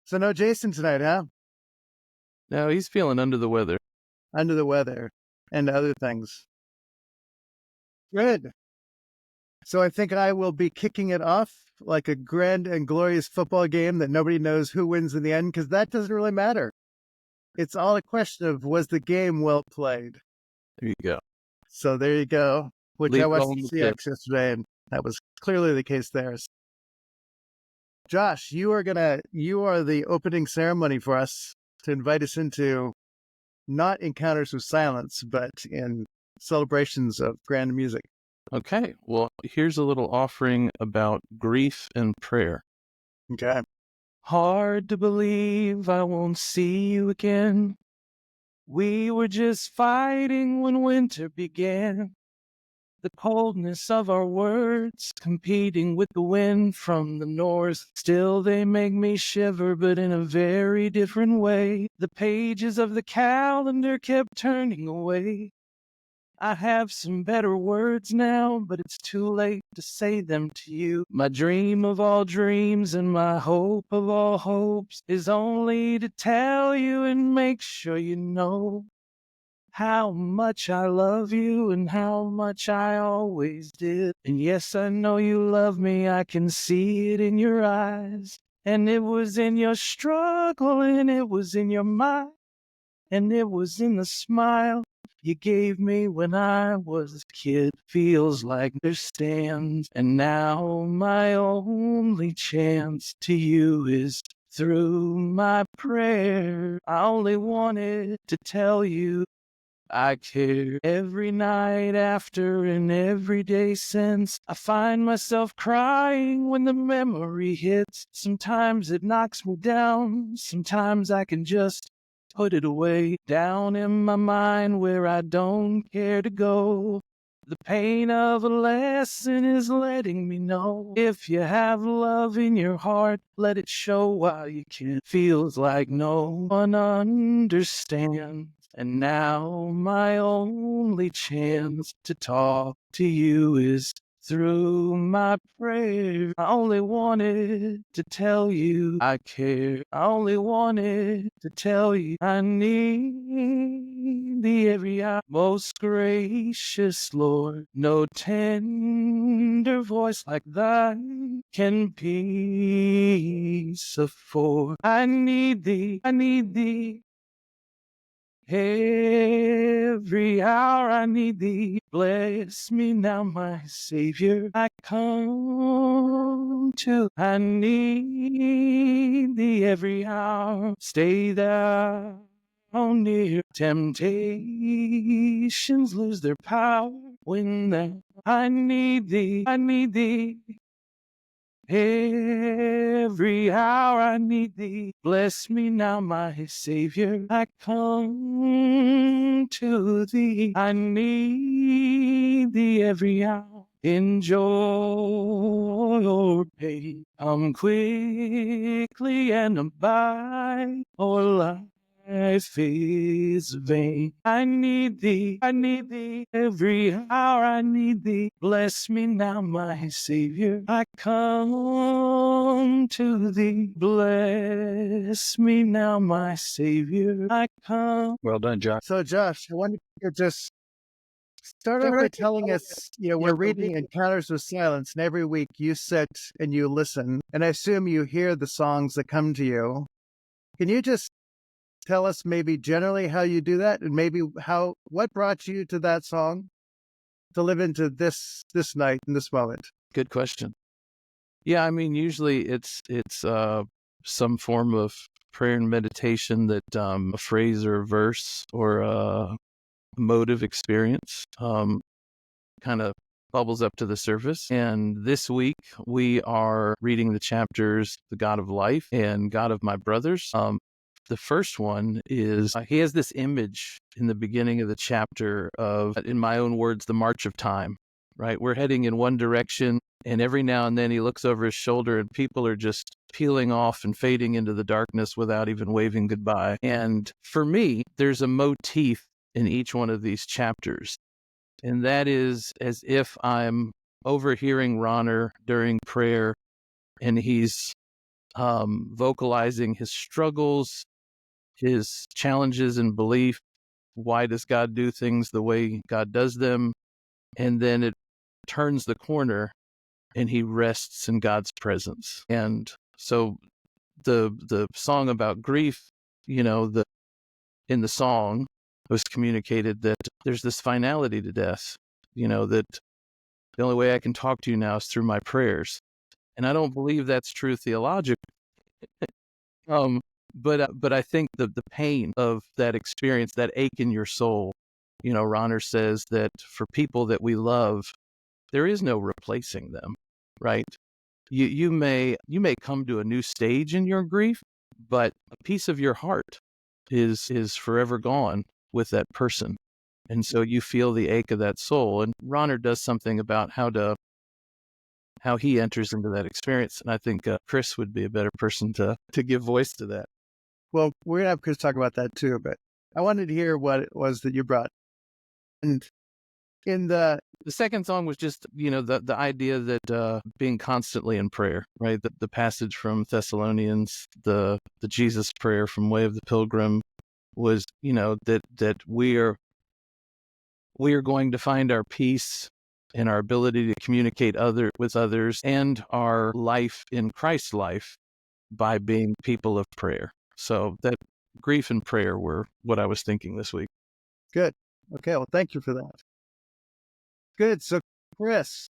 So no Jason tonight, huh? No, he's feeling under the weather. Under the weather and other things. Good. So I think I will be kicking it off like a grand and glorious football game that nobody knows who wins in the end, because that doesn't really matter. It's all a question of, was the game well played? There you go. So there you go. Which Leave I it watched all in the the pit. Seahawks yesterday, and that was clearly the case there. Josh, you are the opening ceremony for us to invite us into not encounters with silence, but in celebrations of grand music. Okay, well, here's a little offering about grief and prayer. Okay. Hard to believe I won't see you again. We were just fighting when winter began. The coldness of our words competing with the wind from the north. Still they make me shiver, but in a very different way. The pages of the calendar kept turning away. I have some better words now, but it's too late to say them to you. My dream of all dreams and my hope of all hopes is only to tell you and make sure you know how much I love you and how much I always did. And yes, I know you love me, I can see it in your eyes. And it was in your struggle, and it was in your mind, and it was in the smile you gave me when I was a kid. Feels like understands, and now my only chance to you is through my prayer. I only wanted to tell you I care. Every night after and every day since, I find myself crying when the memory hits. Sometimes it knocks me down, sometimes I can just put it away, down in my mind where I don't care to go. The pain of a lesson is letting me know, if you have love in your heart, let it show while you can. Feels like no one understands, and now my only chance to talk to you is through my prayer. I only wanted to tell you I care. I only wanted to tell you I need thee every hour. Most gracious Lord, no tender voice like thine can peace afford. I need thee, I need thee. Every hour I need thee. Bless me now, my Savior. I come to. I need thee every hour. Stay thou near. Temptations lose their power when thou. I need thee. I need thee. Every hour I need thee. Bless me now, my Savior. I come to thee. I need thee every hour. In joy or pain, come quickly and abide, or life is vain. I need thee every hour I need thee. Bless me now, my Savior. I come to thee. Bless me now, my Savior. I come. Well done, Josh. So Josh, I wonder if you could just start off by telling us, we're reading Encounters with Silence, and every week you sit and you listen, and I assume you hear the songs that come to you. Can you just tell us maybe generally how you do that, and maybe what brought you to that song to live into this night and this moment? Good question. Yeah, I mean, usually it's some form of prayer and meditation that a phrase or a verse or a motive experience kind of bubbles up to the surface. And this week we are reading the chapters, The God of Life and God of My Brothers. The first one is, he has this image in the beginning of the chapter of, in my own words, the march of time, right? We're heading in one direction, and every now and then he looks over his shoulder and people are just peeling off and fading into the darkness without even waving goodbye. And for me, there's a motif in each one of these chapters. And that is as if I'm overhearing Ronner during prayer and he's vocalizing his struggles, his challenges and belief. Why does God do things the way God does them? And then it turns the corner and he rests in God's presence. And so the song about grief, in the song was communicated that there's this finality to death, that the only way I can talk to you now is through my prayers. And I don't believe that's true theologically. But I think the pain of that experience, that ache in your soul, Ronner says that for people that we love, there is no replacing them, right? You may come to a new stage in your grief, but a piece of your heart is forever gone with that person. And so you feel the ache of that soul. And Ronner does something about how he enters into that experience. And I think Chris would be a better person to give voice to that. Well, we're going to have Chris talk about that too, but I wanted to hear what it was that you brought. And in the second song was just, the idea that being constantly in prayer, right? The passage from Thessalonians, the Jesus prayer from Way of the Pilgrim was, that we are going to find our peace and our ability to communicate with others and our life in Christ's life by being people of prayer. So that grief and prayer were what I was thinking this week. Good. Okay. Well, thank you for that. Good. So, Chris,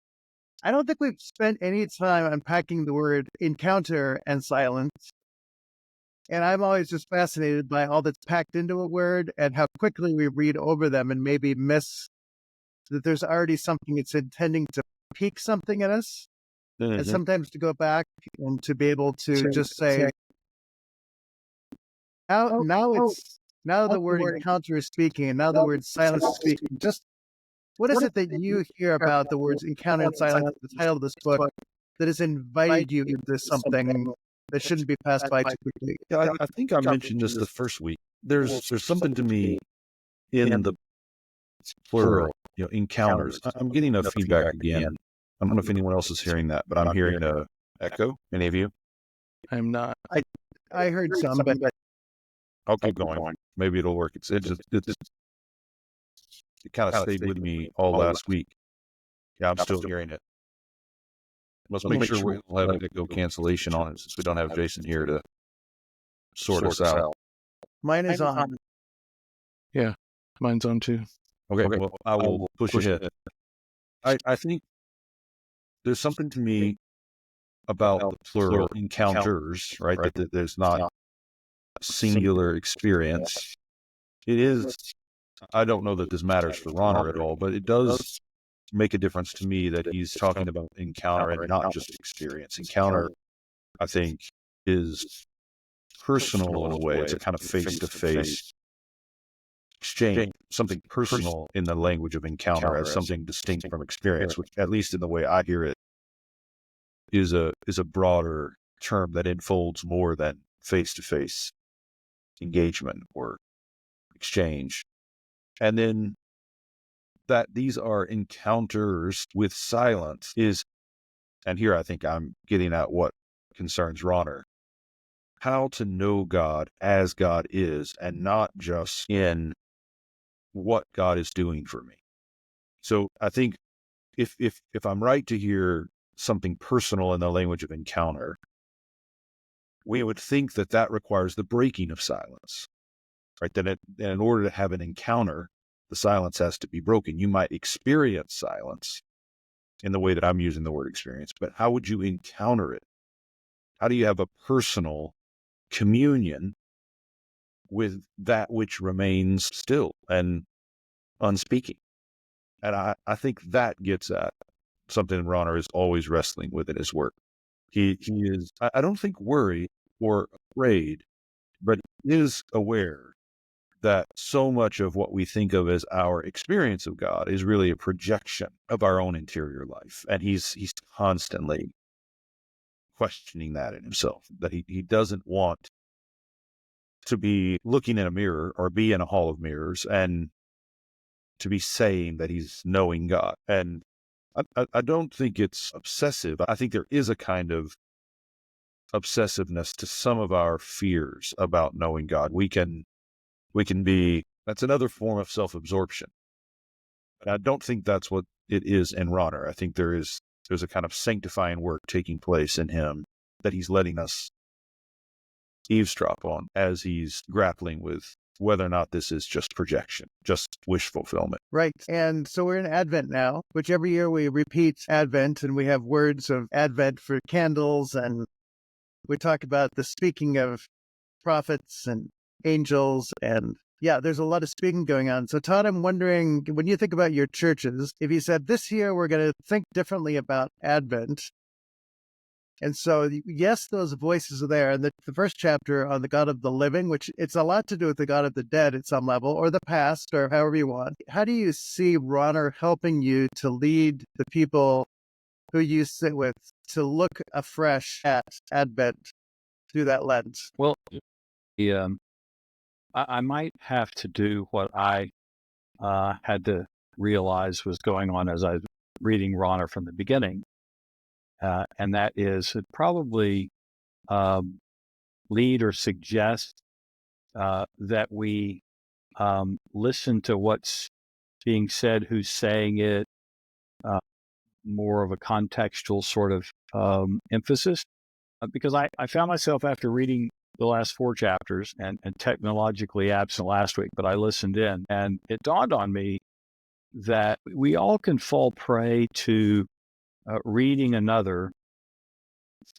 I don't think we've spent any time unpacking the word encounter and silence. And I'm always just fascinated by all that's packed into a word and how quickly we read over them and maybe miss that there's already something it's intending to pique something in us. Mm-hmm. And sometimes to go back and to be able to just say, now the word encounter is speaking, and now the word silence is speaking. Just what is it that you hear about the words encounter and silence, the title of this book, that has invited you into something that shouldn't be passed by too quickly? Yeah, I think I mentioned this the first week. There's something to me in the plural, encounters. I'm getting a feedback again. I don't know if anyone else is hearing that, but I'm hearing a echo. Any of you? I'm not. I heard some, but I'll keep going. Maybe it'll work. It kind of stayed with me all last week. Yeah, I'm still hearing it. Let's make sure we'll have an echo cancellation on it since we don't have Jason here to sort us out. Mine is on. Yeah, mine's on too. Okay, well, I will push ahead. I think there's something to me about the plural encounters, right? That there's not a singular experience. It is, I don't know that this matters for Ronner at all, but it does make a difference to me that he's talking about encounter and not just experience. Encounter, I think, is personal in a way. It's a kind of face-to-face exchange, something personal in the language of encounter as something distinct from experience, which, at least in the way I hear it, is a broader term that enfolds more than face-to-face engagement or exchange. And then that these are encounters with silence is, and here I think I'm getting at what concerns Ronner, how to know God as God is and not just in what God is doing for me. So I think if I'm right to hear something personal in the language of encounter, we would think that requires the breaking of silence, right? That in order to have an encounter, the silence has to be broken. You might experience silence in the way that I'm using the word experience, but how would you encounter it? How do you have a personal communion with that which remains still and unspeaking? And I think that gets at something Ronner is always wrestling with in his work. He is, I don't think worried or afraid, but he is aware that so much of what we think of as our experience of God is really a projection of our own interior life. And he's constantly questioning that in himself, that he doesn't want to be looking in a mirror or be in a hall of mirrors and to be saying that he's knowing God. And I don't think it's obsessive. I think there is a kind of obsessiveness to some of our fears about knowing God. We can be, that's another form of self-absorption. And I don't think that's what it is in Ronner. I think there's a kind of sanctifying work taking place in him that he's letting us eavesdrop on as he's grappling with whether or not this is just projection, just wish fulfillment. Right. And so we're in Advent now, which every year we repeat Advent, and we have words of Advent for candles, and we talk about the speaking of prophets and angels, and yeah, there's a lot of speaking going on. So Todd, I'm wondering, when you think about your churches, if you said this year we're going to think differently about Advent, and so yes, those voices are there. And the first chapter on the God of the living, which it's a lot to do with the God of the dead at some level, or the past, or however you want. How do you see Ronner helping you to lead the people who you sit with to look afresh at Advent through that lens? Well, I might have to do what I had to realize was going on as I was reading Ronner from the beginning, and that is probably lead or suggest that we listen to what's being said, who's saying it, more of a contextual sort of emphasis. Because I found myself after reading the last 4 chapters and technologically absent last week, but I listened in, and it dawned on me that we all can fall prey to reading another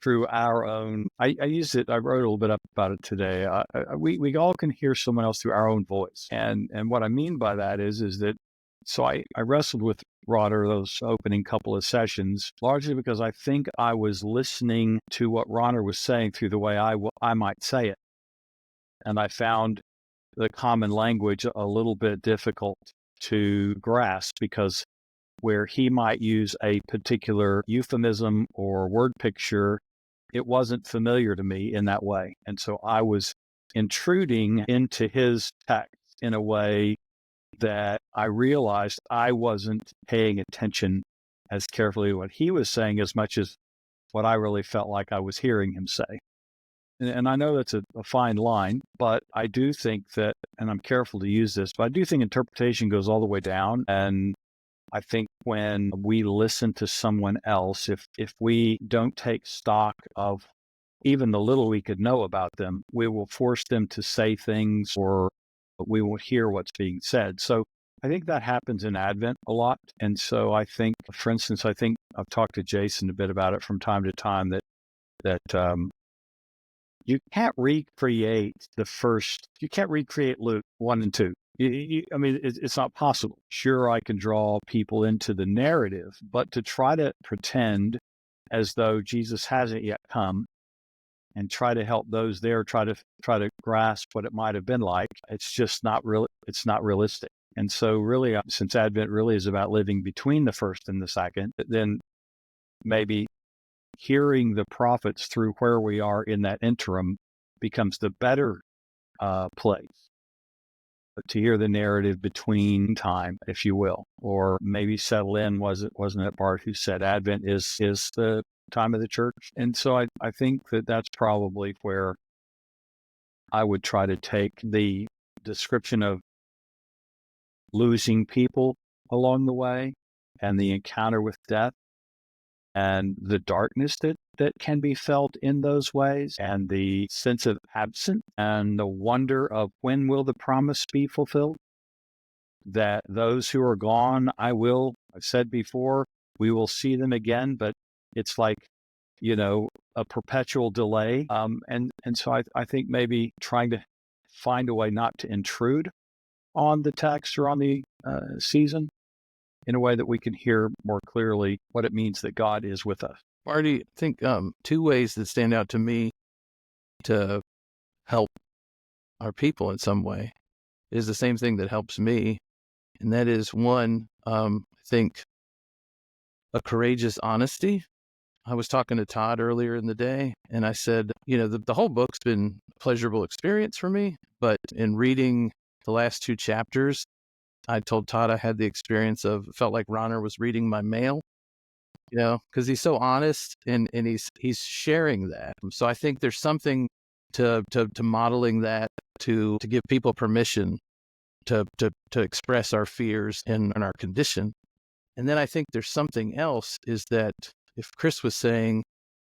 through our own. I used it. I wrote a little bit up about it today. We all can hear someone else through our own voice, and what I mean by that is that. So I wrestled with Rotter those opening couple of sessions, largely because I think I was listening to what Ronner was saying through the way I might say it, and I found the common language a little bit difficult to grasp, because where he might use a particular euphemism or word picture, it wasn't familiar to me in that way. And so I was intruding into his text in a way that I realized I wasn't paying attention as carefully to what he was saying as much as what I really felt like I was hearing him say. And I know that's a fine line, but I do think that, and I'm careful to use this, but I do think interpretation goes all the way down. And I think when we listen to someone else, if we don't take stock of even the little we could know about them, we will force them to say things, or we will hear what's being said. So I think that happens in Advent a lot. And so I think, for instance, I've talked to Jason a bit about it from time to time, that you can't recreate Luke 1 and 2. I mean, it's not possible. Sure, I can draw people into the narrative, but to try to pretend as though Jesus hasn't yet come and try to help those there try to grasp what it might have been like, it's just not real. It's not realistic. And so really, since Advent really is about living between the first and the second, then maybe hearing the prophets through where we are in that interim becomes the better place to hear the narrative between time, if you will, or maybe settle in. Wasn't it Bart who said Advent is the time of the church? And so I think that's probably where I would try to take the description of losing people along the way and the encounter with death and the darkness that can be felt in those ways, and the sense of absent and the wonder of when will the promise be fulfilled, that those who are gone, I've said before, we will see them again, but it's like, a perpetual delay. And so I think maybe trying to find a way not to intrude on the text or on the season in a way that we can hear more clearly what it means that God is with us. Marty, I think 2 ways that stand out to me to help our people in some way is the same thing that helps me. And that is, one, I think a courageous honesty. I was talking to Todd earlier in the day, and I said, the whole book's been a pleasurable experience for me, but in reading the last 2 chapters, I told Todd I had the experience of, felt like Ronner was reading my mail. because he's so honest and he's sharing that. So I think there's something to modeling that, to give people permission to express our fears and our condition. And then I think there's something else, is that if Chris was saying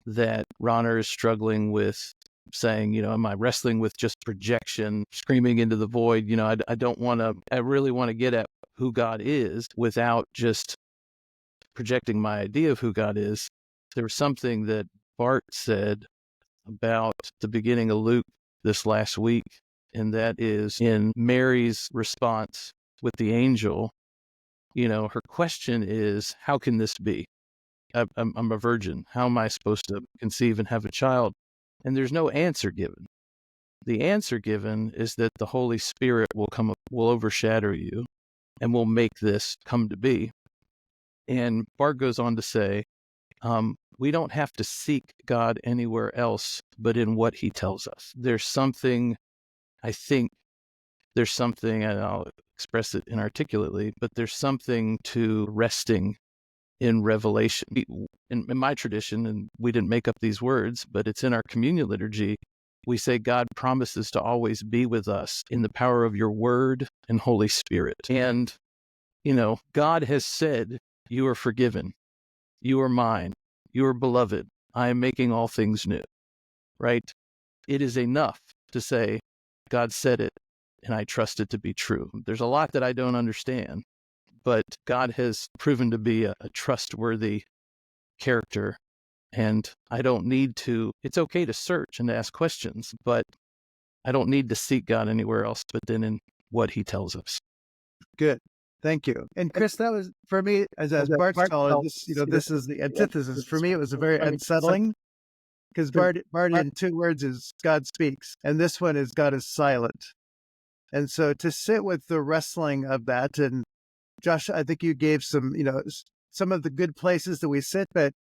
that Ronner is struggling with saying, am I wrestling with just projection, screaming into the void? I really want to get at who God is without just projecting my idea of who God is. There was something that Bart said about the beginning of Luke this last week, and that is in Mary's response with the angel. Her question is, how can this be? I'm a virgin. How am I supposed to conceive and have a child? And there's no answer given. The answer given is that the Holy Spirit will overshadow you and will make this come to be. And Bart goes on to say, we don't have to seek God anywhere else but in what he tells us. There's something, and I'll express it inarticulately, but there's something to resting in revelation. In my tradition, and we didn't make up these words, but it's in our communion liturgy, we say God promises to always be with us in the power of your word and Holy Spirit. And, God has said, you are forgiven. You are mine. You are beloved. I am making all things new, right? It is enough to say, God said it, and I trust it to be true. There's a lot that I don't understand, but God has proven to be a trustworthy character, and I don't need to. It's okay to search and to ask questions, but I don't need to seek God anywhere else but then in what he tells us. Good. Thank you. And Chris, that was, for me, as Bart's telling, this is the antithesis. For me, it was a very unsettling, because Bart in 2 words is God speaks, and this one is God is silent. And so to sit with the wrestling of that, and Josh, I think you gave some of the good places that we sit, but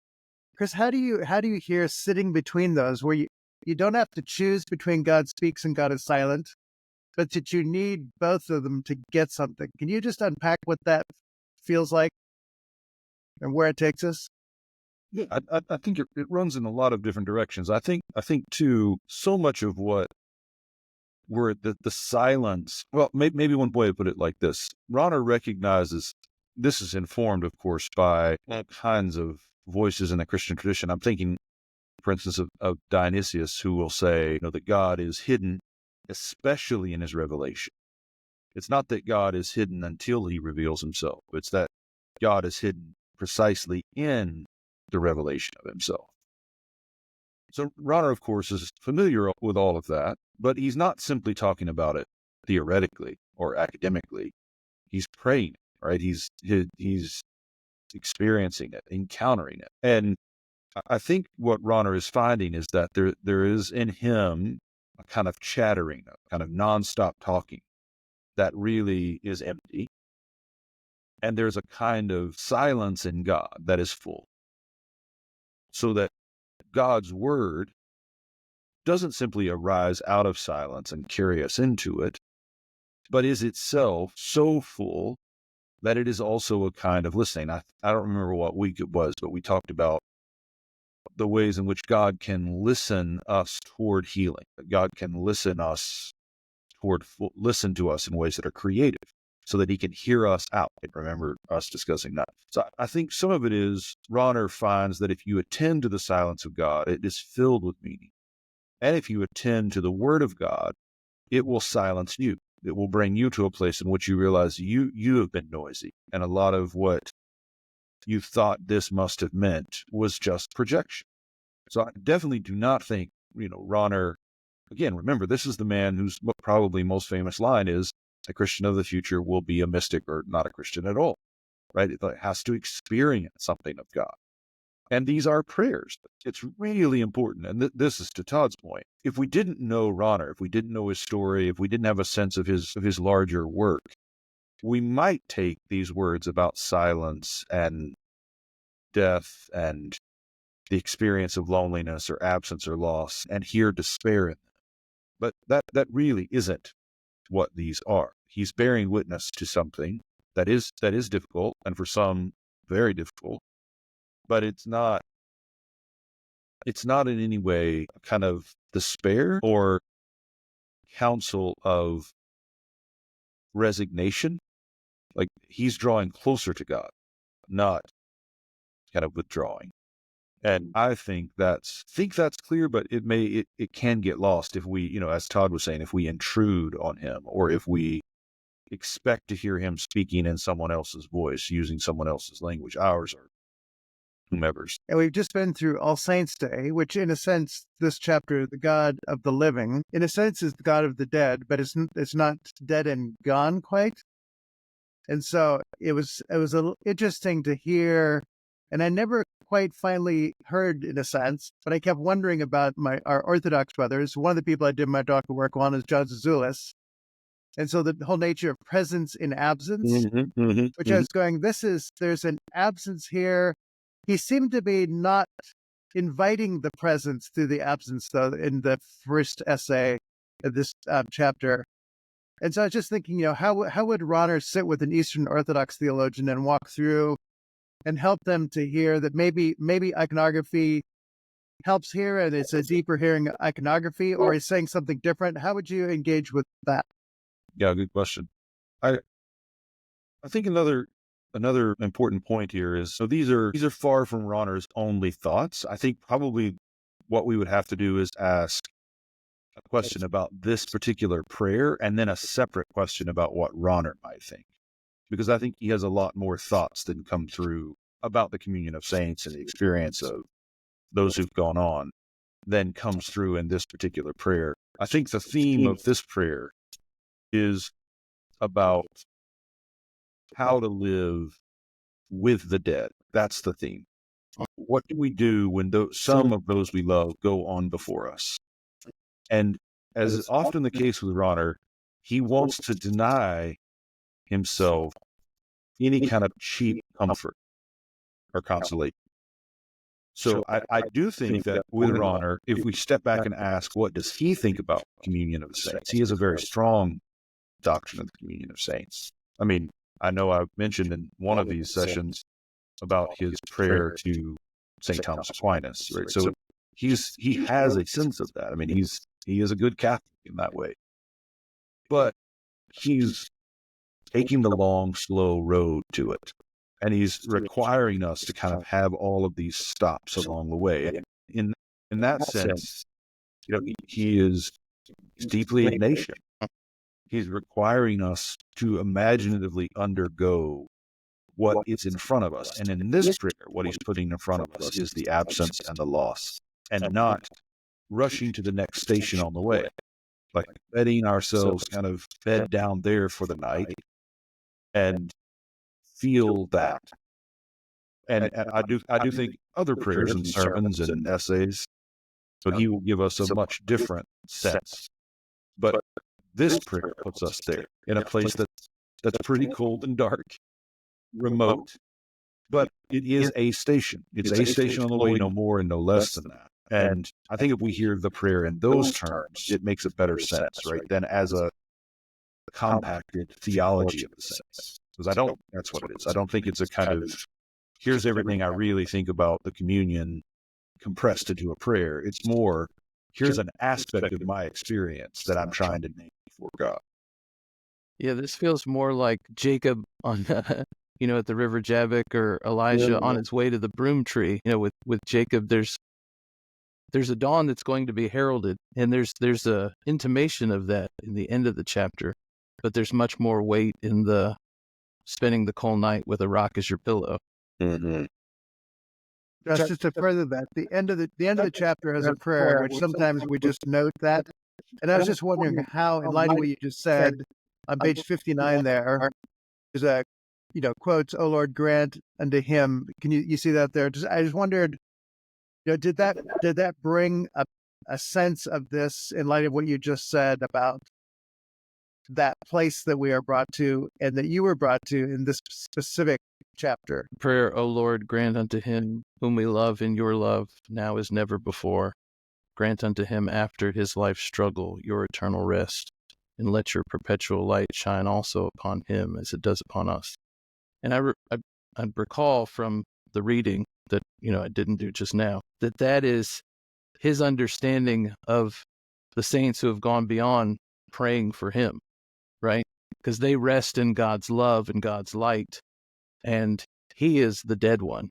Chris, how do you hear sitting between those, where you don't have to choose between God speaks and God is silent, but that you need both of them to get something? Can you just unpack what that feels like and where it takes us? Yeah, I think it runs in a lot of different directions. I think too, so much of what where the silence, well, maybe one way to put it like this: Ronner recognizes, this is informed, of course, by all kinds of voices in the Christian tradition. I'm thinking, for instance, of Dionysius, who will say, that God is hidden, especially in his revelation. It's not that God is hidden until he reveals himself. It's that God is hidden precisely in the revelation of himself. So Ronner, of course, is familiar with all of that, but he's not simply talking about it theoretically or academically. He's praying it, right? He's experiencing it, encountering it. And I think what Ronner is finding is that there is in him a kind of chattering, a kind of nonstop talking that really is empty. And there's a kind of silence in God that is full. So that God's word doesn't simply arise out of silence and carry us into it, but is itself so full that it is also a kind of listening. I don't remember what week it was, but we talked about the ways in which God can listen us toward healing. That God can listen to us in ways that are creative, so that he can hear us out. I remember us discussing that. So I think some of it is, Ronner finds that if you attend to the silence of God, it is filled with meaning. And if you attend to the word of God, it will silence you. It will bring you to a place in which you realize you have been noisy. And a lot of what you thought this must have meant was just projection. So I definitely do not think, Ronner, again, remember, this is the man whose probably most famous line is, a Christian of the future will be a mystic or not a Christian at all, right? It has to experience something of God. And these are prayers. It's really important. And this is to Todd's point. If we didn't know Ronner, if we didn't know his story, if we didn't have a sense of his larger work, we might take these words about silence and death and the experience of loneliness or absence or loss and hear despair in them. But that really isn't what these are. He's bearing witness to something that is difficult, and for some very difficult, but it's not in any way a kind of despair or counsel of resignation. Like, he's drawing closer to God, not kind of withdrawing. And I think that's clear, but it can get lost if we, as Todd was saying, if we intrude on him, or if we expect to hear him speaking in someone else's voice, using someone else's language, ours or whomever's. And we've just been through All Saints' Day, which in a sense, this chapter, the God of the living, in a sense is the God of the dead, but it's not dead and gone quite. And so it was a little interesting to hear, and I never quite finally heard, in a sense, but I kept wondering about our Orthodox brothers. One of the people I did my doctoral work on is John Zazoulis. And so the whole nature of presence in absence, which I was going, there's an absence here. He seemed to be not inviting the presence through the absence, though, in the first essay of this chapter. And so I was just thinking, how would Ronner sit with an Eastern Orthodox theologian and walk through and help them to hear that maybe iconography helps here, and it's a deeper hearing iconography, or he's saying something different? How would you engage with that? Yeah, good question. I think another important point here is, so these are far from Ronner's only thoughts. I think probably what we would have to do is ask a question about this particular prayer, and then a separate question about what Ronner might think, because I think he has a lot more thoughts than come through about the communion of saints and the experience of those who've gone on than comes through in this particular prayer. I think the theme of this prayer is about how to live with the dead. That's the theme. What do we do when some of those we love go on before us? And as is often the case with Ronner, he wants to deny himself any kind of cheap comfort or consolation. So I do think that with Ronner, if we step back and ask, what does he think about communion of the saints? He has a very strong doctrine of the communion of saints. I mean, I know I've mentioned in one of these sessions about his prayer to St. Thomas Aquinas, right? So he has a sense of that. I mean, he is a good Catholic in that way, but he's taking the long, slow road to it, and he's requiring us to kind of have all of these stops along the way. And in that sense, he is deeply Ignatian. He's requiring us to imaginatively undergo what is in front of us. And in this prayer, what he's putting in front of us is the absence and the loss, and not rushing to the next station on the way, like letting ourselves kind of bed down there for the night and feel that. And I do think other prayers and sermons and essays, so he will give us a much different sense. But this prayer puts us there in a place that's pretty cold and dark, remote, but it is a station. It's a station on the way, no more and no less than that. And I think if we hear the prayer in those terms, it makes a better sense, right, than as a compacted theology of the saints. Because that's what it is. I don't think it's a kind of, here's everything I really think about the communion compressed into a prayer. It's more, here's an aspect of my experience that I'm trying to name before God. Yeah, this feels more like Jacob on, at the river Jabbok, or Elijah on his way to the broom tree. With Jacob, there's a dawn that's going to be heralded, and there's a intimation of that in the end of the chapter, but there's much more weight in the spending the cold night with a rock as your pillow. Mm-hmm. Just to further that, the end of the chapter has a prayer, which sometimes we just note that. And I was just wondering how, in light of what you just said, on page 59 there's a, quotes, "O Lord, grant unto him." Can you see that there? I just wondered, did that bring a sense of this in light of what you just said about that place that we are brought to and that you were brought to in this specific chapter? Prayer, O Lord, grant unto him whom we love in your love now as never before. Grant unto him after his life's struggle your eternal rest, and let your perpetual light shine also upon him as it does upon us. And I recall from the reading that, I didn't do just now, that is his understanding of the saints who have gone beyond praying for him, right? Because they rest in God's love and God's light, and he is the dead one.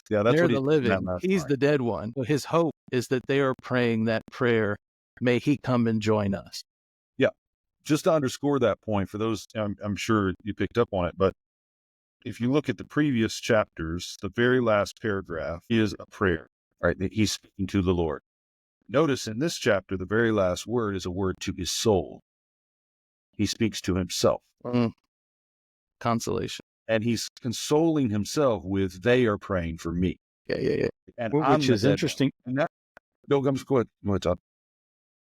Yeah, that's They're what the he's living. He's the dead one. So his hope is that they are praying that prayer, may he come and join us. Yeah. Just to underscore that point for those, I'm sure you picked up on it, but if you look at the previous chapters, the very last paragraph is a prayer, right? That he's speaking to the Lord. Notice in this chapter, the very last word is a word to his soul. He speaks to himself. Consolation. And he's consoling himself with, they are praying for me. Yeah. And Which is interesting. Bill, go ahead, Todd.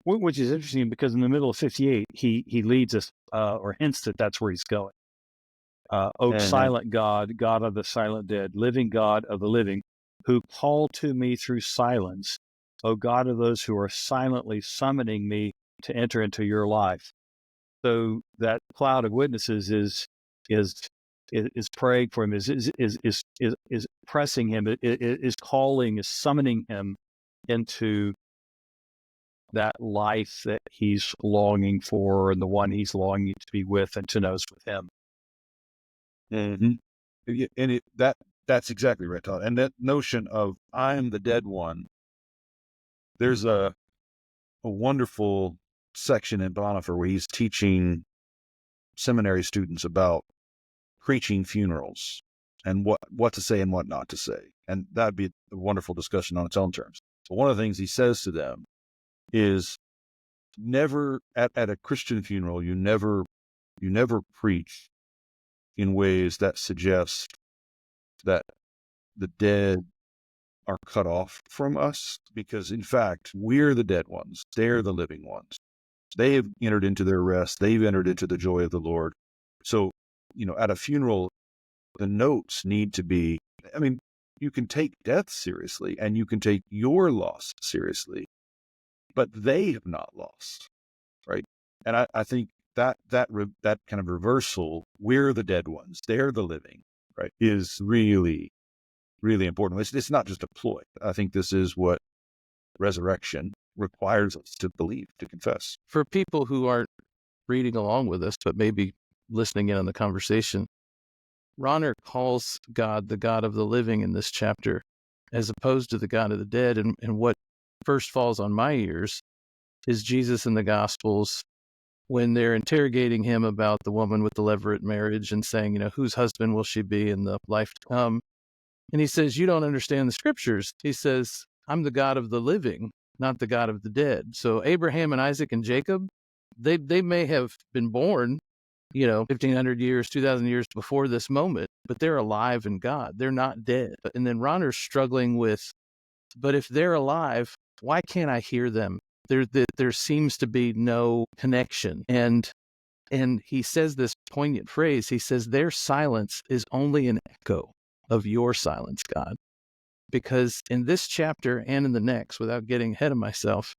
Which is interesting because in the middle of 58, he leads us or hints that that's where he's going. Silent God, God of the silent dead, living God of the living, who call to me through silence, O God of those who are silently summoning me to enter into your life. So that cloud of witnesses is praying for him, is pressing him, is calling, is summoning him into that life that he's longing for, and the one he's longing to be with and to know with him. Mm-hmm. And that's exactly right, Todd. And that notion of I am the dead one. There's a wonderful section in Bonhoeffer where he's teaching seminary students about preaching funerals and what to say and what not to say. And that'd be a wonderful discussion on its own terms. But one of the things he says to them is never at a Christian funeral, you never preach in ways that suggest that the dead are cut off from us, because in fact, we're the dead ones. They're the living ones. They have entered into their rest. They've entered into the joy of the Lord. So, at a funeral, the notes need to be, you can take death seriously and you can take your loss seriously, but they have not lost, right? And I think that kind of reversal, we're the dead ones, they're the living, right, is really, really important. It's not just a ploy. I think this is what resurrection requires us to believe, to confess. For people who aren't reading along with us, but maybe listening in on the conversation, Ronner calls God the God of the living in this chapter, as opposed to the God of the dead. And what first falls on my ears is Jesus in the Gospels, when they're interrogating him about the woman with the levirate marriage and saying, whose husband will she be in the life to come? And he says, you don't understand the scriptures. He says, I'm the God of the living, not the God of the dead. So Abraham and Isaac and Jacob, they may have been born, 1,500 years, 2,000 years before this moment, but they're alive in God. They're not dead. And then Ronner's struggling with, but if they're alive, why can't I hear them? There seems to be no connection. And he says this poignant phrase. He says, their silence is only an echo of your silence, God. Because in this chapter and in the next, without getting ahead of myself,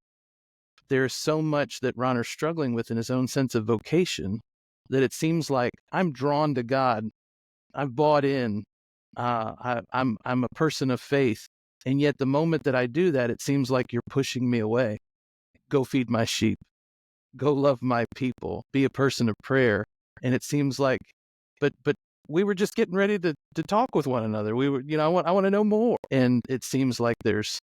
there's so much that Ronner's struggling with in his own sense of vocation that it seems like I'm drawn to God. I've bought in. I'm a person of faith. And yet the moment that I do that, it seems like you're pushing me away. Go feed my sheep. Go love my people. Be a person of prayer. And it seems like, but we were just getting ready to talk with one another. We were, I want to know more. And it seems like there's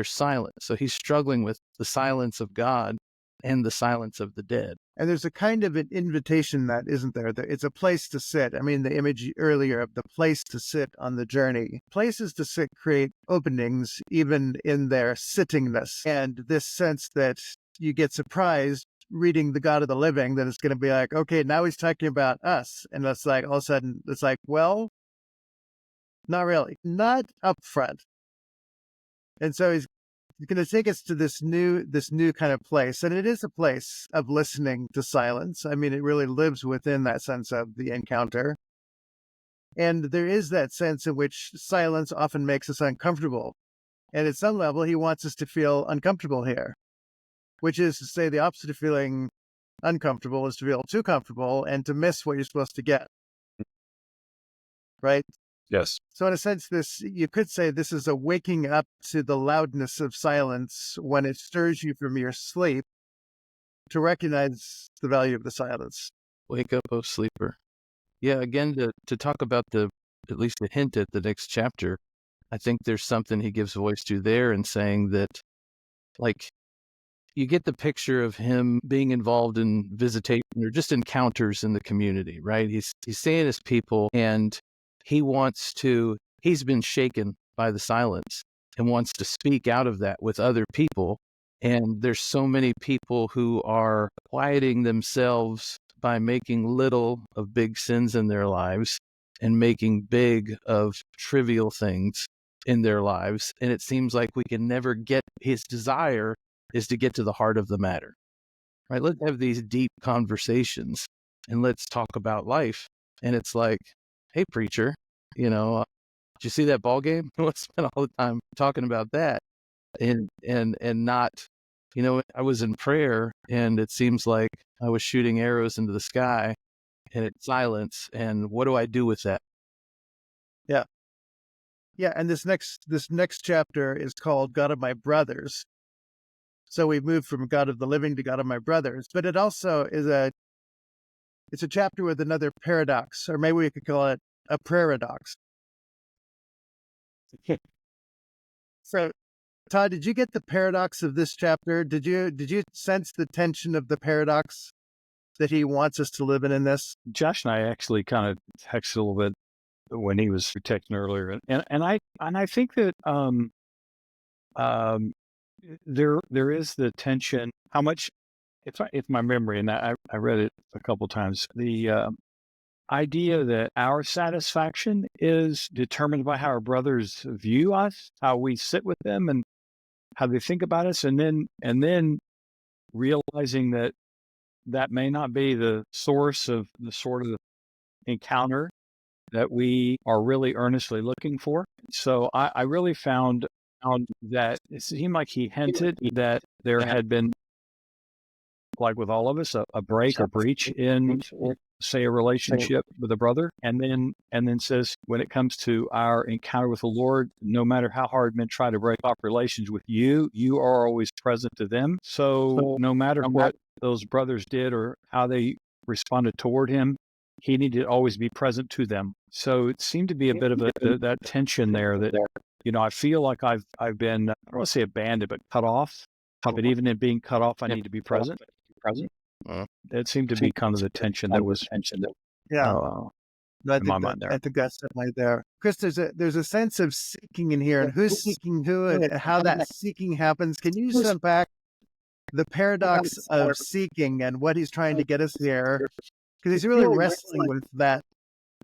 silence. So he's struggling with the silence of God and the silence of the dead. And there's a kind of an invitation that isn't there. It's a place to sit. The image earlier of the place to sit on the journey. Places to sit create openings, even in their sittingness. And this sense that you get surprised reading the God of the living, that it's going to be like, okay, now he's talking about us. And it's like, all of a sudden, it's like, well, not really. Not up front. And so he's going to take us to this new kind of place. And it is a place of listening to silence. It really lives within that sense of the encounter. And there is that sense in which silence often makes us uncomfortable. And at some level, he wants us to feel uncomfortable here, which is to say the opposite of feeling uncomfortable is to feel too comfortable and to miss what you're supposed to get. Right? Yes. So in a sense, you could say this is a waking up to the loudness of silence when it stirs you from your sleep to recognize the value of the silence. Wake up, O sleeper. Yeah, again, to talk about at least a hint at the next chapter, I think there's something he gives voice to there in saying that, like, you get the picture of him being involved in visitation or just encounters in the community, right? He's seeing his people, and he's been shaken by the silence and wants to speak out of that with other people. And there's so many people who are quieting themselves by making little of big sins in their lives and making big of trivial things in their lives. And it seems like we can never get his desire is to get to the heart of the matter, right? Let's have these deep conversations and let's talk about life. And it's like, hey, preacher, did you see that ball game? Let's spend all the time talking about that and not, I was in prayer and it seems like I was shooting arrows into the sky and it's silence. And what do I do with that? Yeah. Yeah. And this next chapter is called God of My Brothers. So we've moved from God of the living to God of my brothers, but it also is it's a chapter with another paradox, or maybe we could call it a paradox. So, Todd, did you get the paradox of this chapter? Did you sense the tension of the paradox that he wants us to live in this? Josh and I actually kind of texted a little bit when he was texting earlier, and I think that there is the tension. How much, if my memory, and I read it a couple times, the idea that our satisfaction is determined by how our brothers view us, how we sit with them, and how they think about us, and then realizing that may not be the source of the sort of encounter that we are really earnestly looking for. So I really found that it seemed like he hinted that there had been, like with all of us, a break or breach in, say, a relationship with a brother, and then says, when it comes to our encounter with the Lord, no matter how hard men try to break off relations with you, you are always present to them. So no matter what those brothers did or how they responded toward him, he needed to always be present to them. So it seemed to be a bit of that tension there that, I feel like I've been, I don't want to say abandoned, but cut off. But even in being cut off, I need to be present. That seemed to be kind of the tension that was No, in my mind there. I think that's definitely there. Chris, there's a sense of seeking in here, and who's seeking who and how that seeking happens. Can you just unpack the paradox of seeking and what he's trying to get us here? Because he's really wrestling with that.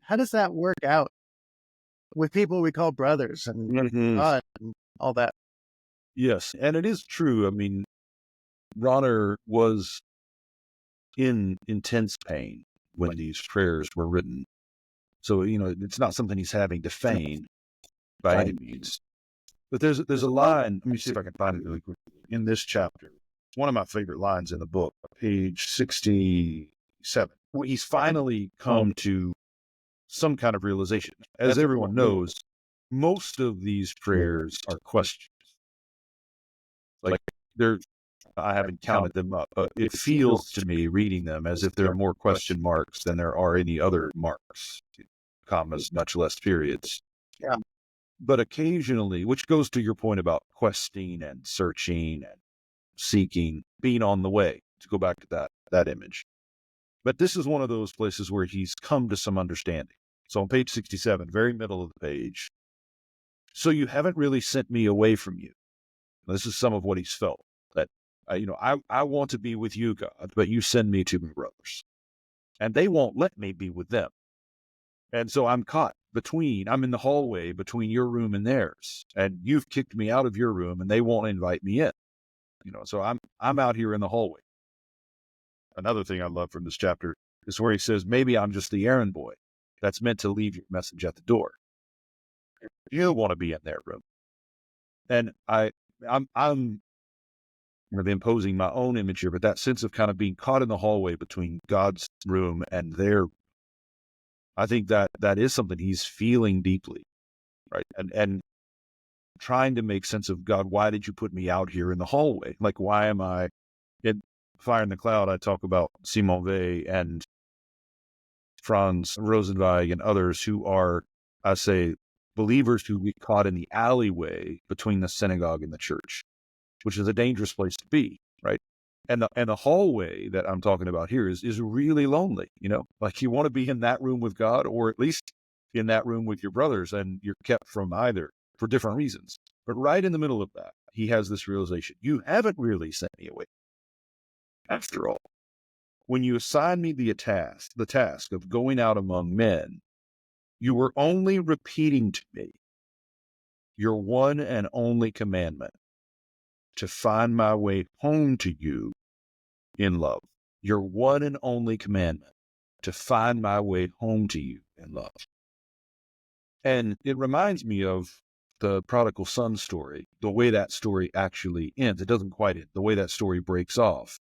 How does that work out with people we call brothers and God and all that? Yes, and it is true. I mean, Ronner was in intense pain when these prayers were written. So, it's not something he's having to feign by any means. But there's a line, let me see if I can find it really quick, in this chapter. It's one of my favorite lines in the book, page 67. Where he's finally come to some kind of realization. As everyone knows, most of these prayers are questions. Like, I haven't counted them up, but it feels to me, reading them, as if there are more question marks than there are any other marks, commas, much less periods. Yeah. But occasionally, which goes to your point about questing and searching and seeking, being on the way, to go back to that image. But this is one of those places where he's come to some understanding. So on page 67, very middle of the page, so you haven't really sent me away from you. This is some of what he's felt. That, I want to be with you, God, but you send me to my brothers. And they won't let me be with them. And so I'm caught I'm in the hallway between your room and theirs. And you've kicked me out of your room and they won't invite me in. So I'm out here in the hallway. Another thing I love from this chapter is where he says, maybe I'm just the errand boy that's meant to leave your message at the door. You want to be in their room. And I'm kind of imposing my own image here, but that sense of kind of being caught in the hallway between God's room and their room. I think that is something he's feeling deeply, right? And trying to make sense of, God, why did you put me out here in the hallway? Like, why am I in Fire in the Cloud? I talk about Simon Weil and Franz Rosenzweig and others who are, I say, believers who get caught in the alleyway between the synagogue and the church, which is a dangerous place to be, right? And the hallway that I'm talking about here is really lonely, like you want to be in that room with God, or at least in that room with your brothers, and you're kept from either for different reasons. But right in the middle of that, he has this realization: you haven't really sent me away. After all, when you assigned me the task of going out among men, you were only repeating to me your one and only commandment, to find my way home to you in love. Your one and only commandment, to find my way home to you in love. And it reminds me of the prodigal son story, the way that story actually ends. It doesn't quite end, the way that story breaks off,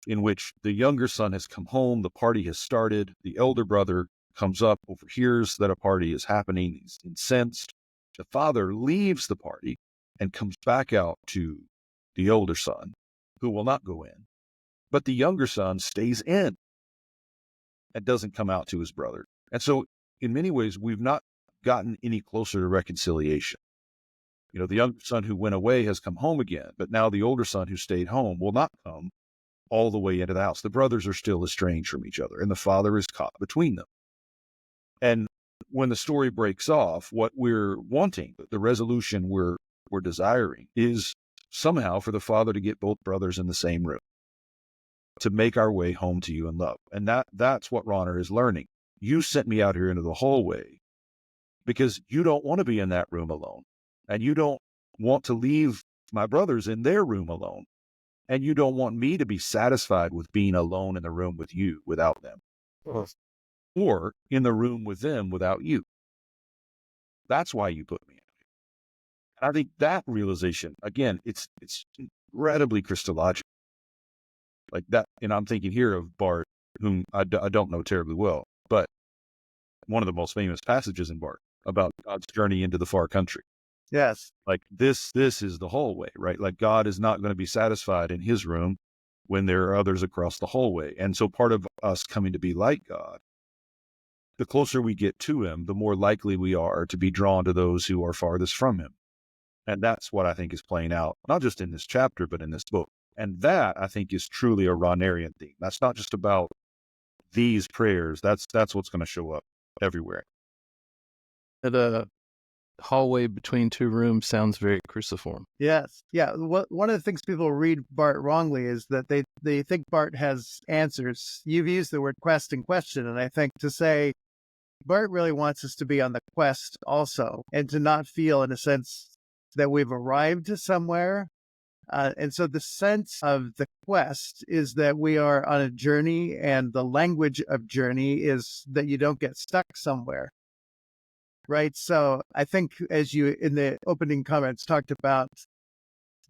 in which the younger son has come home, the party has started, the elder brother comes up, overhears that a party is happening, he's incensed. The father leaves the party and comes back out to the older son, who will not go in. But the younger son stays in and doesn't come out to his brother. And so in many ways, we've not gotten any closer to reconciliation. The younger son who went away has come home again, but now the older son who stayed home will not come all the way into the house. The brothers are still estranged from each other, and the father is caught between them. And when the story breaks off, what we're wanting, the resolution we're desiring, is somehow for the father to get both brothers in the same room, to make our way home to you in love. And that's what Ronner is learning. You sent me out here into the hallway because you don't want to be in that room alone. And you don't want to leave my brothers in their room alone. And you don't want me to be satisfied with being alone in the room with you without them. Or in the room with them without you. That's why you put me out here. And I think that realization, again, it's incredibly Christological. Like that, and I'm thinking here of Bart, whom I don't know terribly well, but one of the most famous passages in Bart about God's journey into the far country. Yes. Like this is the hallway, right? Like God is not going to be satisfied in his room when there are others across the hallway. And so part of us coming to be like God, the closer we get to him, the more likely we are to be drawn to those who are farthest from him. And that's what I think is playing out, not just in this chapter, but in this book. And that, I think, is truly a Ronerian theme. That's not just about these prayers. That's what's going to show up everywhere. The hallway between two rooms sounds very cruciform. Yes. Yeah. One of the things people read Bart wrongly is that they think Bart has answers. You've used the word quest and question, and I think to say Bart really wants us to be on the quest also, and to not feel, in a sense, that we've arrived somewhere. And so the sense of the quest is that we are on a journey, and the language of journey is that you don't get stuck somewhere. Right. So I think, as you in the opening comments talked about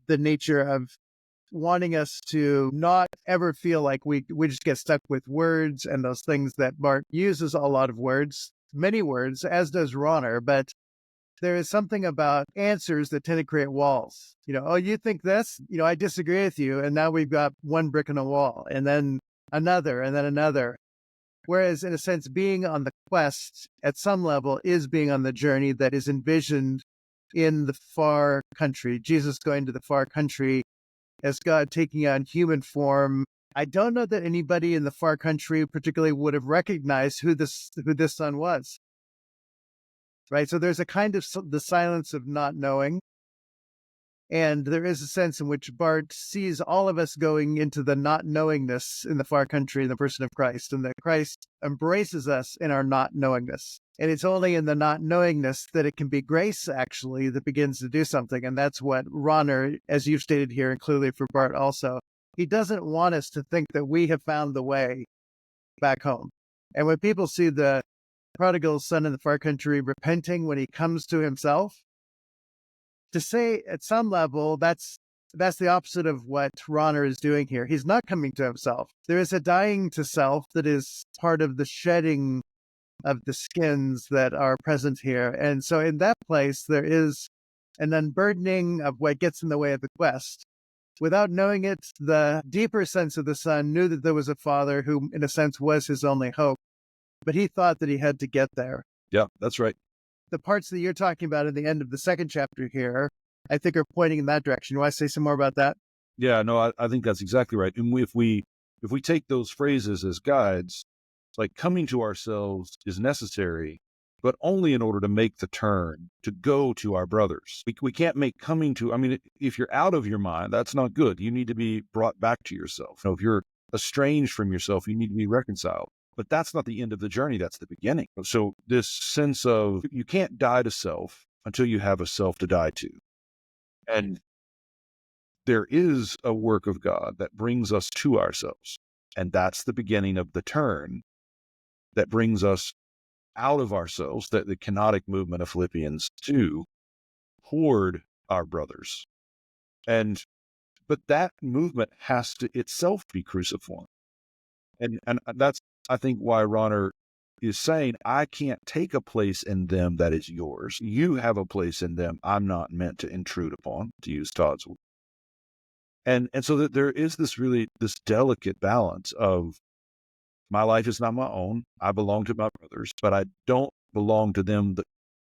the nature of wanting us to not ever feel like we just get stuck with words and those things, that Bart uses a lot of words, many words, as does Ronner, but there is something about answers that tend to create walls. Oh, you think this? I disagree with you. And now we've got one brick in a wall, and then another, and then another. Whereas, in a sense, being on the quest at some level is being on the journey that is envisioned in the far country, Jesus going to the far country as God taking on human form. I don't know that anybody in the far country particularly would have recognized who this son was. Right. So there's a kind of the silence of not knowing. And there is a sense in which Bart sees all of us going into the not knowingness in the far country in the person of Christ, and that Christ embraces us in our not knowingness. And it's only in the not knowingness that it can be grace, actually, that begins to do something. And that's what Ronner, as you've stated here, and clearly for Bart also, he doesn't want us to think that we have found the way back home. And when people see the prodigal son in the far country repenting when he comes to himself, to say at some level that's the opposite of what Ronner is doing here. He's not coming to himself. There is a dying to self that is part of the shedding of the skins that are present here. And so in that place, there is an unburdening of what gets in the way of the quest. Without knowing it, the deeper sense of the son knew that there was a father who, in a sense, was his only hope, but he thought that he had to get there. Yeah, that's right. The parts that you're talking about at the end of the second chapter here, I think are pointing in that direction. You want to say some more about that? Yeah, no, I think that's exactly right. And if we take those phrases as guides, like coming to ourselves is necessary, but only in order to make the turn to go to our brothers. We can't make coming to, I mean, if you're out of your mind, that's not good. You need to be brought back to yourself. You know, if you're estranged from yourself, you need to be reconciled. But that's not the end of the journey. That's the beginning. So this sense of you can't die to self until you have a self to die to. And there is a work of God that brings us to ourselves. And that's the beginning of the turn that brings us out of ourselves, that the kenotic movement of Philippians 2, toward our brothers. But that movement has to itself be cruciform. And that's, I think, why Ronner is saying, I can't take a place in them that is yours. You have a place in them I'm not meant to intrude upon, to use Todd's word. And so that there is this delicate balance of, my life is not my own. I belong to my brothers, but I don't belong to them the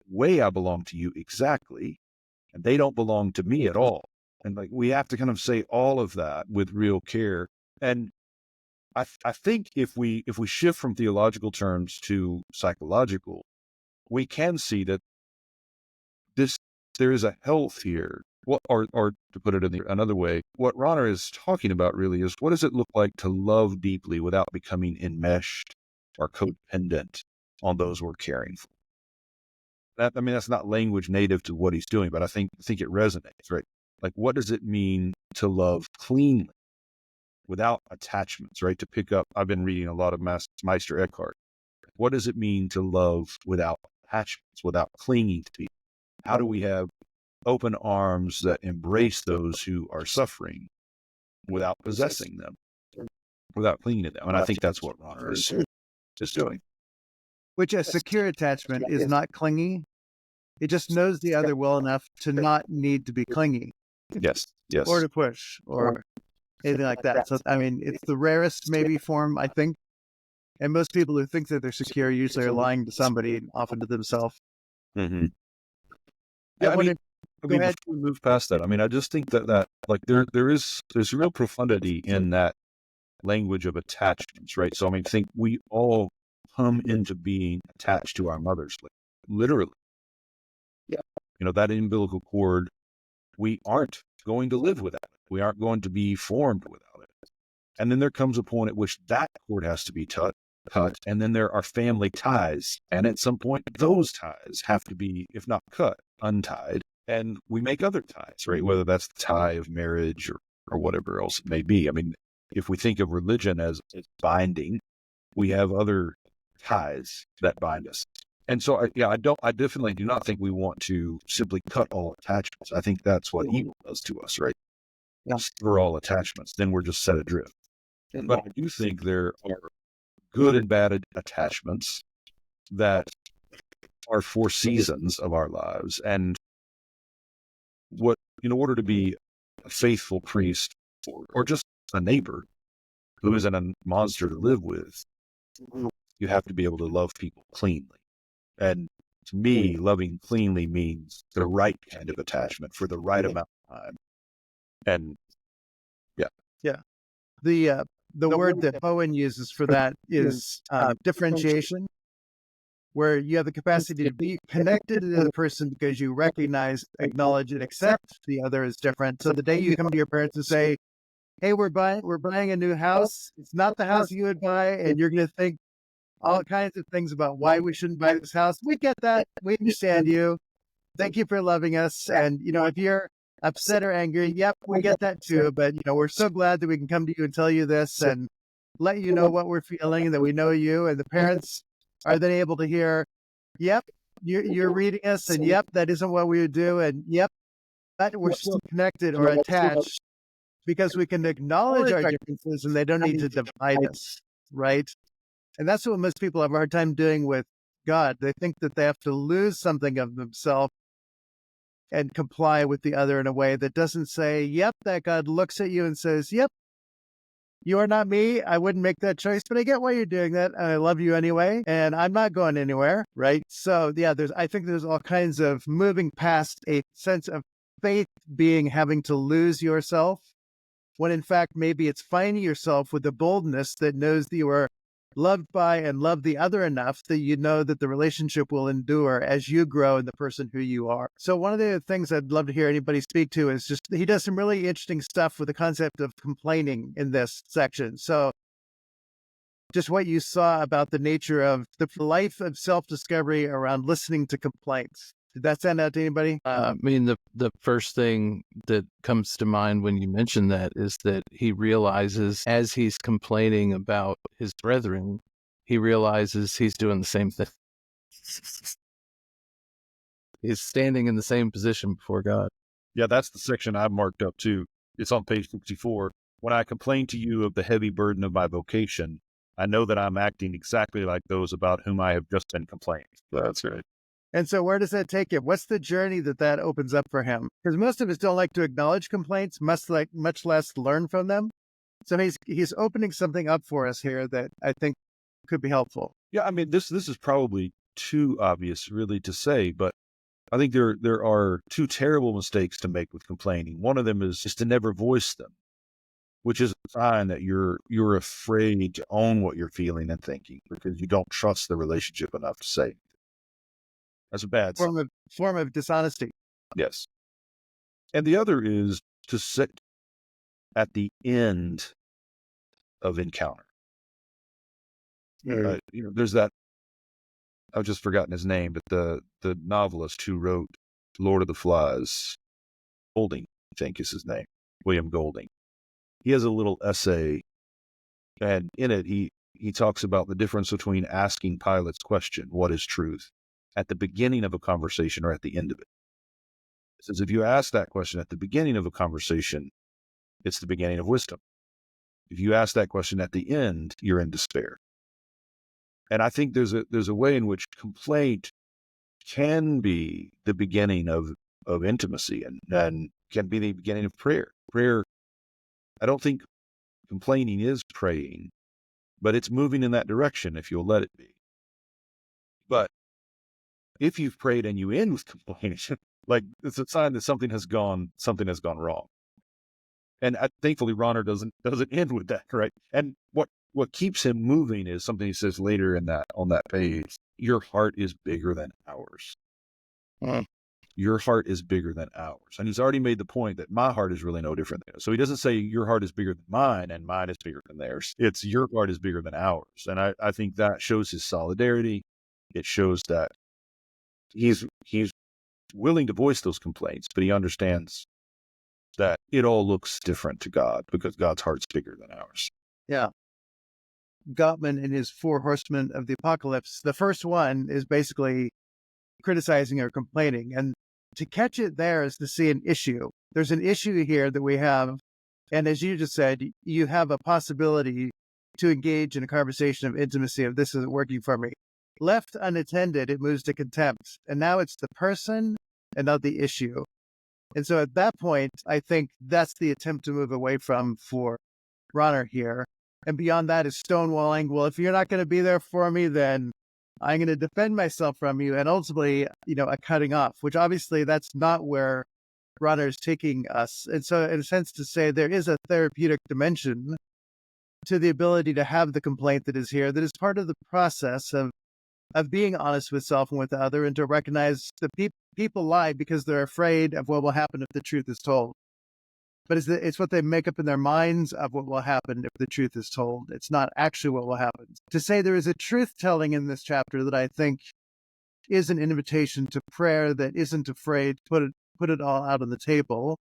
way I belong to you exactly. And they don't belong to me at all. And like, we have to kind of say all of that with real care. And I think if we shift from theological terms to psychological, we can see that there is a health here. Or to put it in another way, what Ronner is talking about really is, what does it look like to love deeply without becoming enmeshed or codependent on those we're caring for? That's not language native to what he's doing, but I think it resonates, right? Like, what does it mean to love cleanly without attachments, right? To pick up, I've been reading a lot of Meister Eckhart. What does it mean to love without attachments, without clinging to people? How do we have open arms that embrace those who are suffering without possessing them, without clinging to them? And I think that's what Ronner is doing. Which a secure attachment is not clingy. It just knows the other well enough to not need to be clingy. Yes. Or to push or anything like that. So, I mean, it's the rarest maybe form, I think. And most people who think that they're secure usually are lying to somebody, often to themselves. Mm-hmm. Yeah, I mean, before we move past that, I mean, I just think that like there's real profundity in that language of attachments, right? So, I mean, I think we all come into being attached to our mothers, like, literally. Yeah. You know, that umbilical cord, we aren't going to live without it. We aren't going to be formed without it. And then there comes a point at which that cord has to be cut, and then there are family ties. And at some point, those ties have to be, if not cut, untied. And we make other ties, right? Whether that's the tie of marriage or whatever else it may be. I mean, if we think of religion as binding, we have other ties that bind us. And so, I definitely do not think we want to simply cut all attachments. I think that's what evil does to us, right? Yeah. For all attachments, then we're just set adrift. But I do think there are good and bad attachments that are for seasons of our lives. And in order to be a faithful priest or just a neighbor who isn't a monster to live with, you have to be able to love people cleanly. And to me, loving cleanly means the right kind of attachment for the right amount of time. And the word that Bowen uses for that is differentiation, where you have the capacity to be connected to the other person because you recognize, acknowledge, and accept the other is different. So the day you come to your parents and say, "Hey, we're buying a new house," it's not the house you would buy, and you're going to think all kinds of things about why we shouldn't buy this house. We get that. We understand you. Thank you for loving us. And, if you're upset or angry, yep, we get that too. But, we're so glad that we can come to you and tell you this and let you know what we're feeling and that we know you. And the parents are then able to hear, yep, you're reading us. And yep, that isn't what we would do. And yep, but we're still connected or attached because we can acknowledge our differences and they don't need to divide us. Right. And that's what most people have a hard time doing with God. They think that they have to lose something of themselves and comply with the other in a way that doesn't say, yep, that God looks at you and says, yep, you are not me. I wouldn't make that choice, but I get why you're doing that. And I love you anyway. And I'm not going anywhere. Right. So yeah, I think there's all kinds of moving past a sense of faith being having to lose yourself, when in fact, maybe it's finding yourself with a boldness that knows that you are loved by and love the other enough that you know that the relationship will endure as you grow in the person who you are. So one of the things I'd love to hear anybody speak to is just, he does some really interesting stuff with the concept of complaining in this section. So just what you saw about the nature of the life of self-discovery around listening to complaints. Did that stand out to anybody? I mean, the first thing that comes to mind when you mention that is that he realizes as he's complaining about his brethren, he realizes he's doing the same thing. He's standing in the same position before God. Yeah, that's the section I've marked up too. It's on page 64. When I complain to you of the heavy burden of my vocation, I know that I'm acting exactly like those about whom I have just been complaining. That's right. And so where does that take him? What's the journey that opens up for him? Because most of us don't like to acknowledge complaints, much less learn from them. So he's opening something up for us here that I think could be helpful. Yeah, I mean, this is probably too obvious really to say, but I think there are two terrible mistakes to make with complaining. One of them is to never voice them, which is a sign that you're afraid to own what you're feeling and thinking because you don't trust the relationship enough to say it. That's a bad form of dishonesty. Yes. And the other is to sit at the end of encounter. There's that, I've just forgotten his name, but the novelist who wrote Lord of the Flies, Golding, I think is his name, William Golding. He has a little essay, and in it he talks about the difference between asking Pilate's question, what is truth, at the beginning of a conversation or at the end of it. It says if you ask that question at the beginning of a conversation, it's the beginning of wisdom. If you ask that question at the end, you're in despair. And I think there's a way in which complaint can be the beginning of intimacy and can be the beginning of prayer. Prayer, I don't think complaining is praying, but it's moving in that direction if you'll let it be. But if you've prayed and you end with complaining, like it's a sign that something has gone wrong. And thankfully, Ronner doesn't end with that, right? And what keeps him moving is something he says later on that page. Your heart is bigger than ours. Your heart is bigger than ours. And he's already made the point that my heart is really no different than yours. So he doesn't say your heart is bigger than mine and mine is bigger than theirs. It's your heart is bigger than ours. And I think that shows his solidarity. It shows that he's willing to voice those complaints, but he understands that it all looks different to God because God's heart's bigger than ours. Yeah. Gottman in his 4 Horsemen of the Apocalypse, the first one is basically criticizing or complaining. And to catch it there is to see an issue. There's an issue here that we have. And as you just said, you have a possibility to engage in a conversation of intimacy of this isn't working for me. Left unattended, it moves to contempt. And now it's the person and not the issue. And so at that point, I think that's the attempt to move away from for Ronner here. And beyond that is stonewalling. Well, if you're not going to be there for me, then I'm going to defend myself from you. And ultimately, a cutting off, which obviously that's not where Ronner is taking us. And so in a sense to say there is a therapeutic dimension to the ability to have the complaint that is here, that is part of the process of being honest with self and with the other, and to recognize that people lie because they're afraid of what will happen if the truth is told. But it's what they make up in their minds of what will happen if the truth is told. It's not actually what will happen. To say there is a truth telling in this chapter that I think is an invitation to prayer that isn't afraid to put it all out on the table.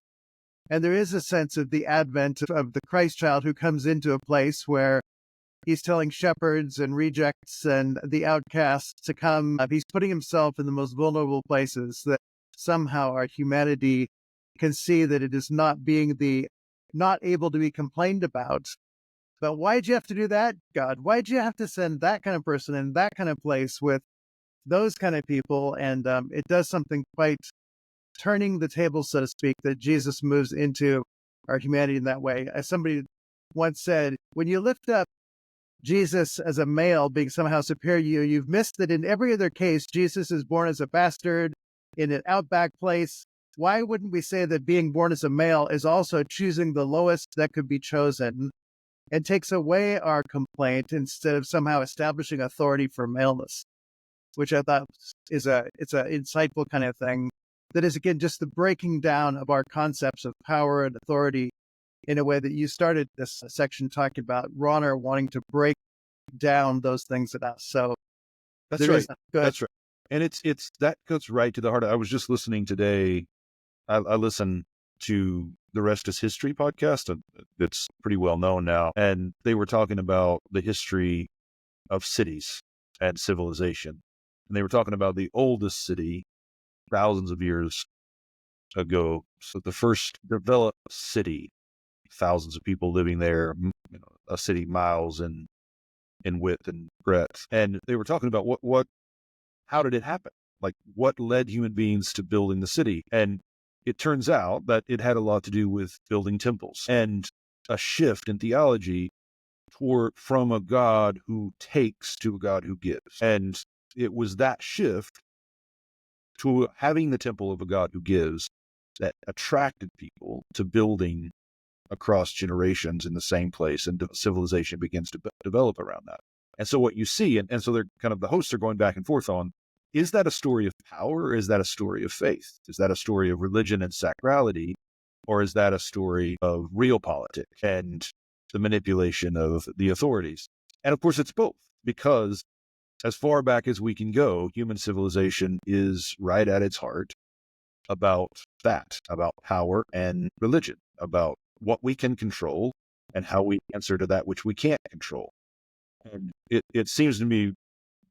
And there is a sense of the advent of the Christ child who comes into a place where he's telling shepherds and rejects and the outcasts to come. He's putting himself in the most vulnerable places that somehow our humanity can see that it is not able to be complained about. But why'd you have to do that, God? Why'd you have to send that kind of person in that kind of place with those kind of people. And it does something quite turning the table, so to speak, that Jesus moves into our humanity in that way. As somebody once said, when you lift up Jesus as a male being somehow superior to you, you've missed that in every other case, Jesus is born as a bastard in an outback place. Why wouldn't we say that being born as a male is also choosing the lowest that could be chosen and takes away our complaint instead of somehow establishing authority for maleness, which I thought it's an insightful kind of thing. That is, again, just the breaking down of our concepts of power and authority in a way that you started this section talking about, Ronner wanting to break down those things in us. So that's right. Go ahead. That's right. And it's that goes right to the heart. I was just listening today. I listen to the Rest is History podcast. It's pretty well known now. And they were talking about the history of cities and civilization. And they were talking about the oldest city thousands of years ago. So the first developed city, thousands of people living there, a city miles in width and breadth. And they were talking about how did it happen? Like, what led human beings to building the city? And it turns out that it had a lot to do with building temples and a shift in theology from a God who takes to a God who gives. And it was that shift to having the temple of a God who gives that attracted people to building across generations in the same place, and civilization begins to develop around that. And so what you see, and so they're kind of, the hosts are going back and forth on, is that a story of power, or is that a story of faith? Is that a story of religion and sacrality, or is that a story of real politics and the manipulation of the authorities? And of course it's both, because as far back as we can go, human civilization is right at its heart about that, about power and religion, about what we can control and how we answer to that which we can't control. And it seems to me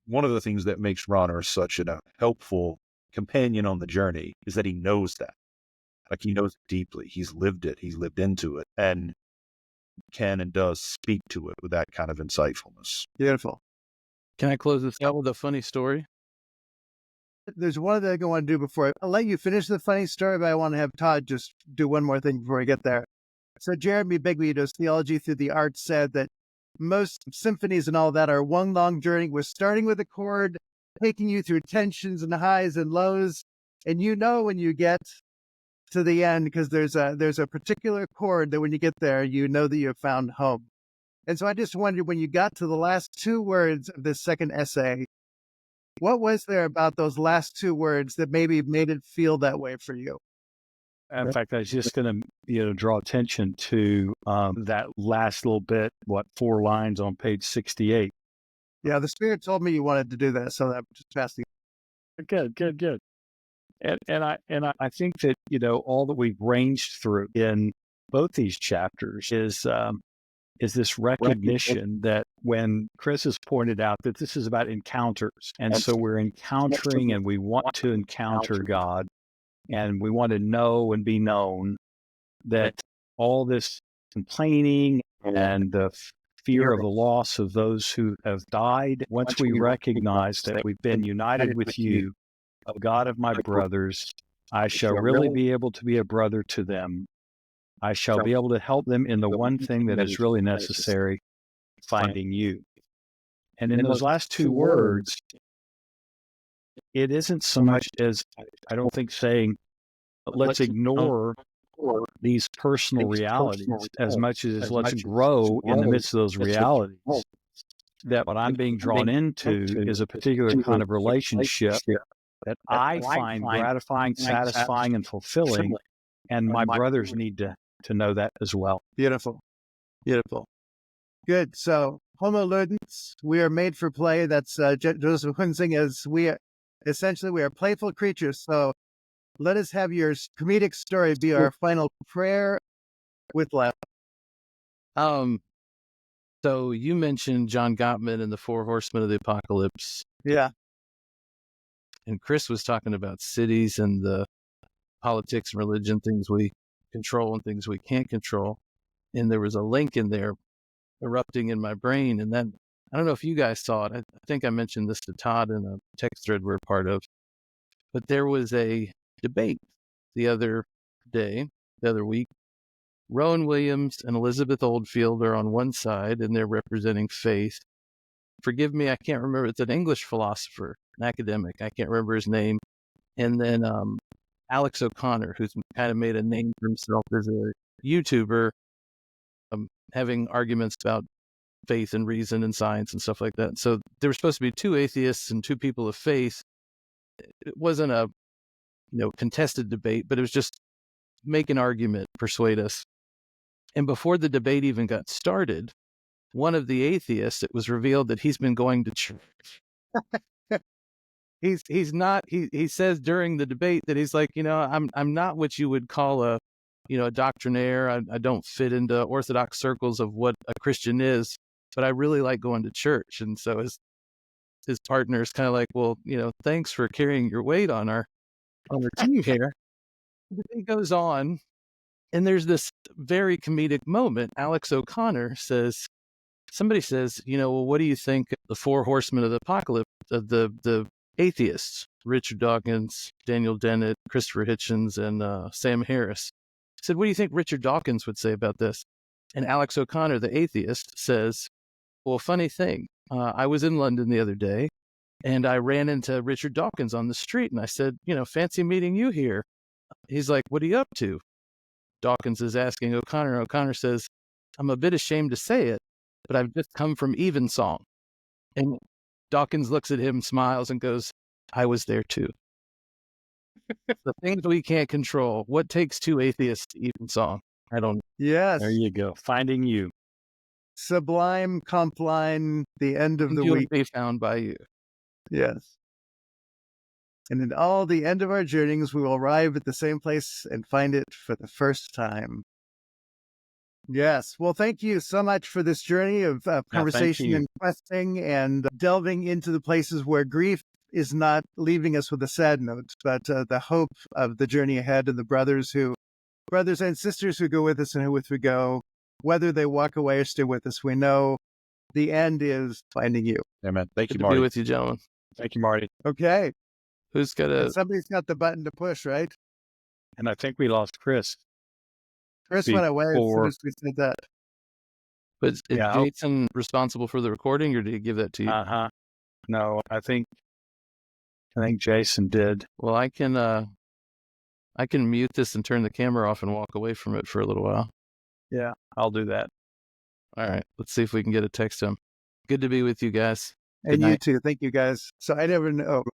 one of the things that makes Ronner such a helpful companion on the journey is that he knows that. Like, he knows it deeply. He's lived it. He's lived into it, and can and does speak to it with that kind of insightfulness. Beautiful. Can I close this out with a funny story? There's one thing I want to do before I'll let you finish the funny story, but I want to have Todd just do one more thing before we get there. So Jeremy Bigby does Theology Through the Arts said that most symphonies and all that are one long journey. We're starting with a chord, taking you through tensions and highs and lows. And when you get to the end, because there's a particular chord that when you get there, you know that you have found home. And so I just wondered, when you got to the last two words of this second essay, what was there about those last two words that maybe made it feel that way for you? In fact, I was just going to, draw attention to that last little bit, 4 lines on page 68. Yeah, the Spirit told me you wanted to do that, so I'm just passing. Good. And I think that, all that we've ranged through in both these chapters is this recognition that when Chris has pointed out that this is about encounters, and so we're encountering and we want to encounter God, and we want to know and be known, that all this complaining and the fear of the loss of those who have died, once we recognize that we've been united with you, O God of my brothers, I shall really be able to be a brother to them. I shall be able to help them in the one thing that is really necessary, finding you. And in those last two words, it isn't so much as, I don't think, saying, let's ignore these personal realities as much as let's grow in the midst of those realities. That what I'm being drawn into is a particular kind of relationship that I find gratifying, satisfying, and fulfilling, and my brothers need to know that as well. Beautiful. Good. So, Homo Ludens, we are made for play. That's Joseph Hunsing, as we are playful creatures. So let us have your comedic story be our final prayer with love. So you mentioned John Gottman and the 4 Horsemen of the Apocalypse. Yeah. And Chris was talking about cities and the politics and religion, things we control and things we can't control. And there was a link in there erupting in my brain. And then I don't know if you guys saw it. I think I mentioned this to Todd in a text thread we're part of, but there was a debate the other week. Rowan Williams and Elizabeth Oldfield are on one side, and they're representing faith. Forgive me, I can't remember. It's an English philosopher, an academic. I can't remember his name. And then Alex O'Connor, who's kind of made a name for himself as a YouTuber, having arguments about faith and reason and science and stuff like that. So there were supposed to be two atheists and two people of faith. It wasn't a contested debate, but it was just make an argument, persuade us. And before the debate even got started, one of the atheists, it was revealed that he's been going to church. He's not. He says during the debate that he's like, I'm not what you would call a doctrinaire. I don't fit into orthodox circles of what a Christian is, but I really like going to church. And so his partner is kind of like, well, thanks for carrying your weight on our team here. He goes on, and there's this very comedic moment. Alex O'Connor somebody says, well, what do you think the four horsemen of the apocalypse, the atheists, Richard Dawkins, Daniel Dennett, Christopher Hitchens, and Sam Harris? I said, what do you think Richard Dawkins would say about this? And Alex O'Connor, the atheist, says, well, funny thing, I was in London the other day, and I ran into Richard Dawkins on the street, and I said, fancy meeting you here. He's like, what are you up to? Dawkins is asking O'Connor. O'Connor says, I'm a bit ashamed to say it, but I've just come from Evensong. And Dawkins looks at him, smiles, and goes, I was there too. The things we can't control. What takes two atheists to Evensong? I don't know. Yes. There you go. Finding you. Sublime Compline, the end of the You'll week. be found by you. Yes. And in all the end of our journeys, we will arrive at the same place and find it for the first time. Yes. Well, thank you so much for this journey of conversation and questing and delving into the places where grief is not leaving us with a sad note, but the hope of the journey ahead, and the brothers and sisters who go with us and who with we go, whether they walk away or stay with us, we know the end is finding you. Amen. Thank you, Good to Marty. be with you, gentlemen. Thank you, Marty. Okay. Who's got And somebody's got the button to push, right? And I think we lost Chris. Chris went away as soon as we said that. But is Jason responsible for the recording, or did he give that to you? No, I think Jason did. Well, I can mute this and turn the camera off and walk away from it for a little while. Yeah, I'll do that. All right. Let's see if we can get a text to him. Good to be with you guys. And you too. Thank you, guys. So I never know.